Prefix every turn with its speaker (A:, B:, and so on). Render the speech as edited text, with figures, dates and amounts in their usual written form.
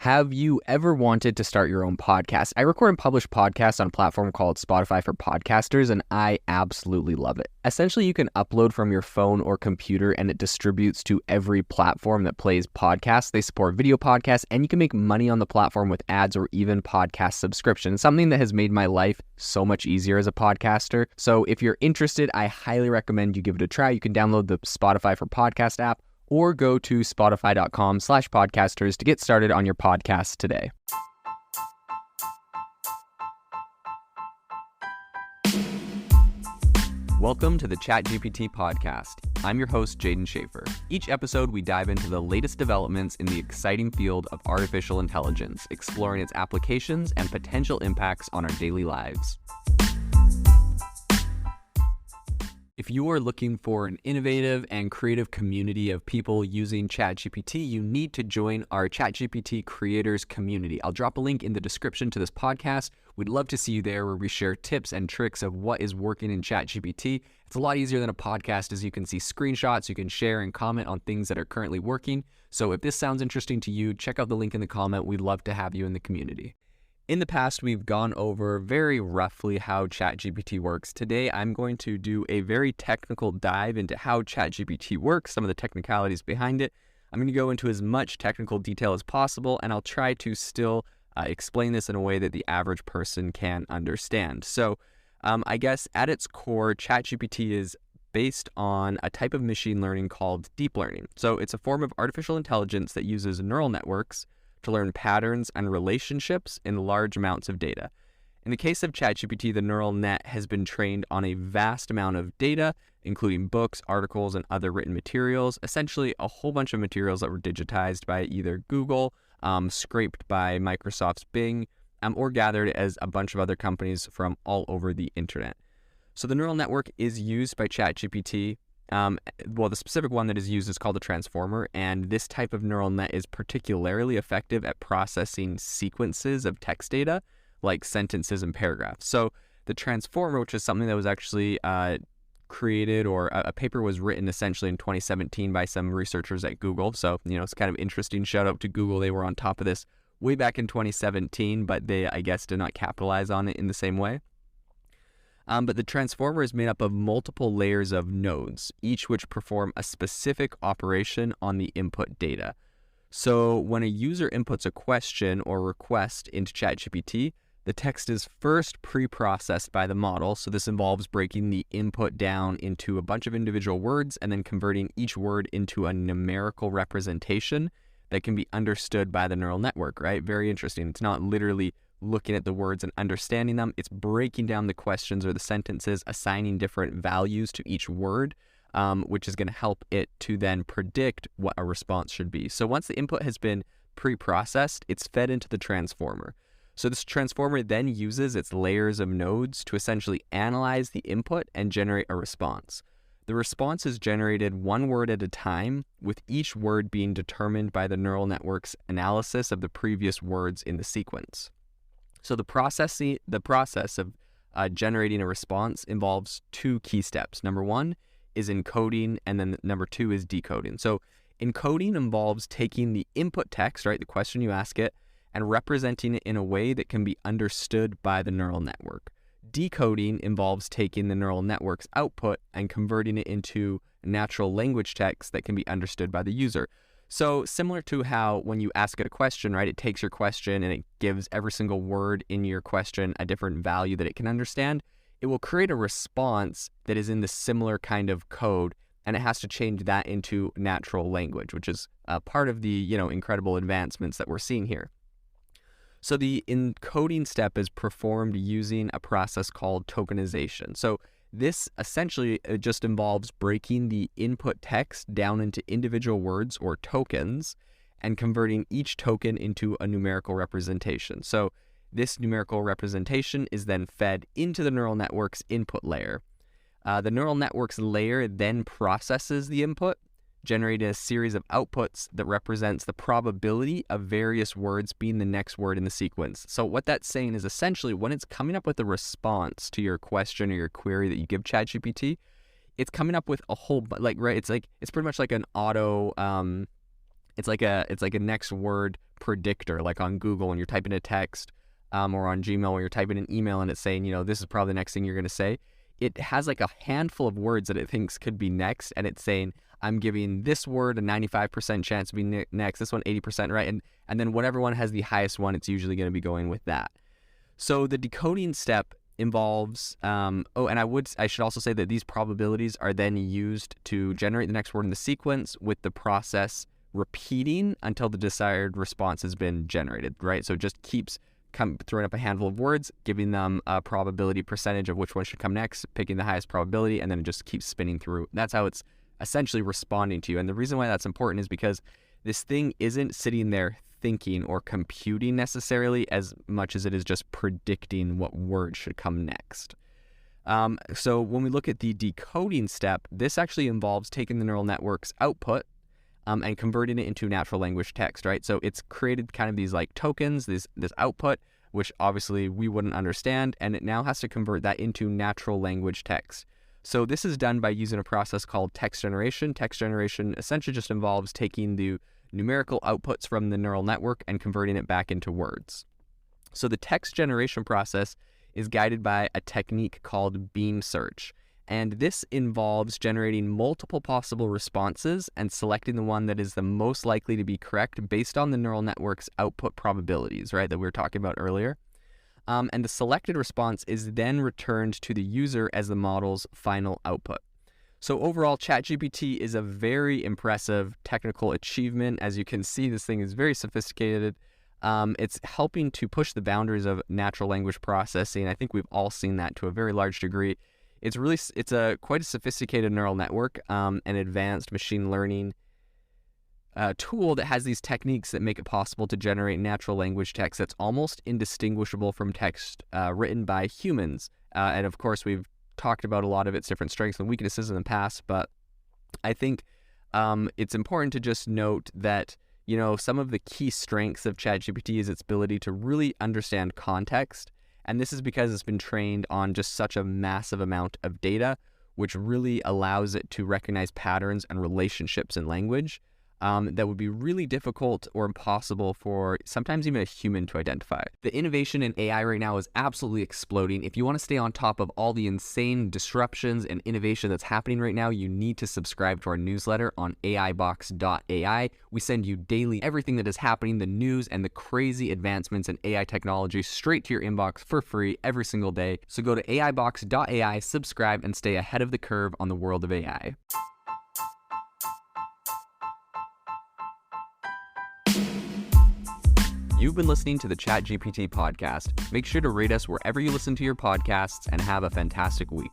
A: Have you ever wanted to start your own podcast? I record and publish podcasts on a platform called Spotify for Podcasters, and I absolutely love it. Essentially, you can upload from your phone or computer, and it distributes to every platform that plays podcasts. They support video podcasts, and you can make money on the platform with ads or even podcast subscriptions, something that has made my life so much easier as a podcaster. So if you're interested, I highly recommend you give it a try. You can download the Spotify for Podcast app, or go to spotify.com/podcasters to get started on your podcast today. Welcome to the ChatGPT podcast. I'm your host, Jaden Schaefer. Each episode, we dive into the latest developments in the exciting field of artificial intelligence, exploring its applications and potential impacts on our daily lives. If you are looking for an innovative and creative community of people using ChatGPT, you need to join our ChatGPT creators community. I'll drop a link in the description to this podcast. We'd love to see you there, where we share tips and tricks of what is working in ChatGPT. It's a lot easier than a podcast, as you can see screenshots, you can share and comment on things that are currently working. So if this sounds interesting to you, check out the link in the comment. We'd love to have you in the community. In the past, we've gone over very roughly how ChatGPT works. Today, I'm going to do a very technical dive into how ChatGPT works, some of the technicalities behind it. I'm going to go into as much technical detail as possible, and I'll try to still explain this in a way that the average person can understand. So I guess at its core, ChatGPT is based on a type of machine learning called deep learning. So it's a form of artificial intelligence that uses neural networks to learn patterns and relationships in large amounts of data. In the case of ChatGPT, the neural net has been trained on a vast amount of data, including books, articles, and other written materials, essentially a whole bunch of materials that were digitized by either Google, scraped by Microsoft's Bing, or gathered as a bunch of other companies from all over the internet. So the neural network is used by ChatGPT. The specific one that is used is called a transformer, and this type of neural net is particularly effective at processing sequences of text data, like sentences and paragraphs. So the transformer, which is something that was actually created, or a paper was written essentially in 2017 by some researchers at Google. So, it's kind of interesting. Shout out to Google. They were on top of this way back in 2017, but they, I guess, did not capitalize on it in the same way. But the transformer is made up of multiple layers of nodes, each which perform a specific operation on the input data. So when a user inputs a question or request into ChatGPT, the text is first pre-processed by the model. So this involves breaking the input down into a bunch of individual words and then converting each word into a numerical representation that can be understood by the neural network, right? Very interesting. It's not literally looking at the words and understanding them. It's breaking down the questions or the sentences, assigning different values to each word, which is going to help it to then predict what a response should be. So once the input has been pre-processed, it's fed into the transformer. So this transformer then uses its layers of nodes to essentially analyze the input and generate a response. The response is generated one word at a time, with each word being determined by the neural network's analysis of the previous words in the sequence. So the process of generating a response involves two key steps. Number one is encoding, and then number two is decoding. So encoding involves taking the input text, right, the question you ask it, and representing it in a way that can be understood by the neural network. Decoding involves taking the neural network's output and converting it into natural language text that can be understood by the user. So similar to how when you ask it a question, right, it takes your question and it gives every single word in your question a different value that it can understand, it will create a response that is in the similar kind of code, and it has to change that into natural language, which is part of the, incredible advancements that we're seeing here. So the encoding step is performed using a process called tokenization. So this essentially just involves breaking the input text down into individual words or tokens and converting each token into a numerical representation. So this numerical representation is then fed into the neural network's input layer. The neural network's layer then processes the input, generating a series of outputs that represents the probability of various words being the next word in the sequence. So what that's saying is essentially when it's coming up with a response to your question or your query that you give ChatGPT, it's coming up with a whole, it's pretty much like an auto It's like a next word predictor, like on Google when you're typing a text, or on Gmail when you're typing an email and it's saying, this is probably the next thing you're going to say. It has like a handful of words that it thinks could be next, and it's saying, I'm giving this word a 95% chance to be next, this one 80%, right? And then whatever one has the highest one, it's usually going to be going with that. So the decoding step involves, and I should also say that these probabilities are then used to generate the next word in the sequence, with the process repeating until the desired response has been generated, right? So it just keeps throwing up a handful of words, giving them a probability percentage of which one should come next, picking the highest probability, and then it just keeps spinning through. That's how it's essentially responding to you. And the reason why that's important is because this thing isn't sitting there thinking or computing necessarily as much as it is just predicting what word should come next. So when we look at the decoding step, this actually involves taking the neural network's output and converting it into natural language text, right? So it's created kind of these like tokens, this output, which obviously we wouldn't understand, and it now has to convert that into natural language text. So this is done by using a process called text generation. Text generation essentially just involves taking the numerical outputs from the neural network and converting it back into words. So the text generation process is guided by a technique called beam search. And this involves generating multiple possible responses and selecting the one that is the most likely to be correct based on the neural network's output probabilities, right, that we were talking about earlier. And the selected response is then returned to the user as the model's final output. So overall, ChatGPT is a very impressive technical achievement. As you can see, this thing is very sophisticated. It's helping to push the boundaries of natural language processing. I think we've all seen that to a very large degree. It's quite a sophisticated neural network, an advanced machine learning tool that has these techniques that make it possible to generate natural language text that's almost indistinguishable from text written by humans. And of course, we've talked about a lot of its different strengths and weaknesses in the past, but I think it's important to just note that, some of the key strengths of ChatGPT is its ability to really understand context. And this is because it's been trained on just such a massive amount of data, which really allows it to recognize patterns and relationships in language that would be really difficult or impossible for sometimes even a human to identify. The innovation in AI right now is absolutely exploding. If you want to stay on top of all the insane disruptions and innovation that's happening right now, you need to subscribe to our newsletter on AIBox.ai. We send you daily everything that is happening, the news and the crazy advancements in AI technology straight to your inbox for free every single day. So go to AIBox.ai, subscribe, and stay ahead of the curve on the world of AI. You've been listening to the ChatGPT podcast. Make sure to rate us wherever you listen to your podcasts and have a fantastic week.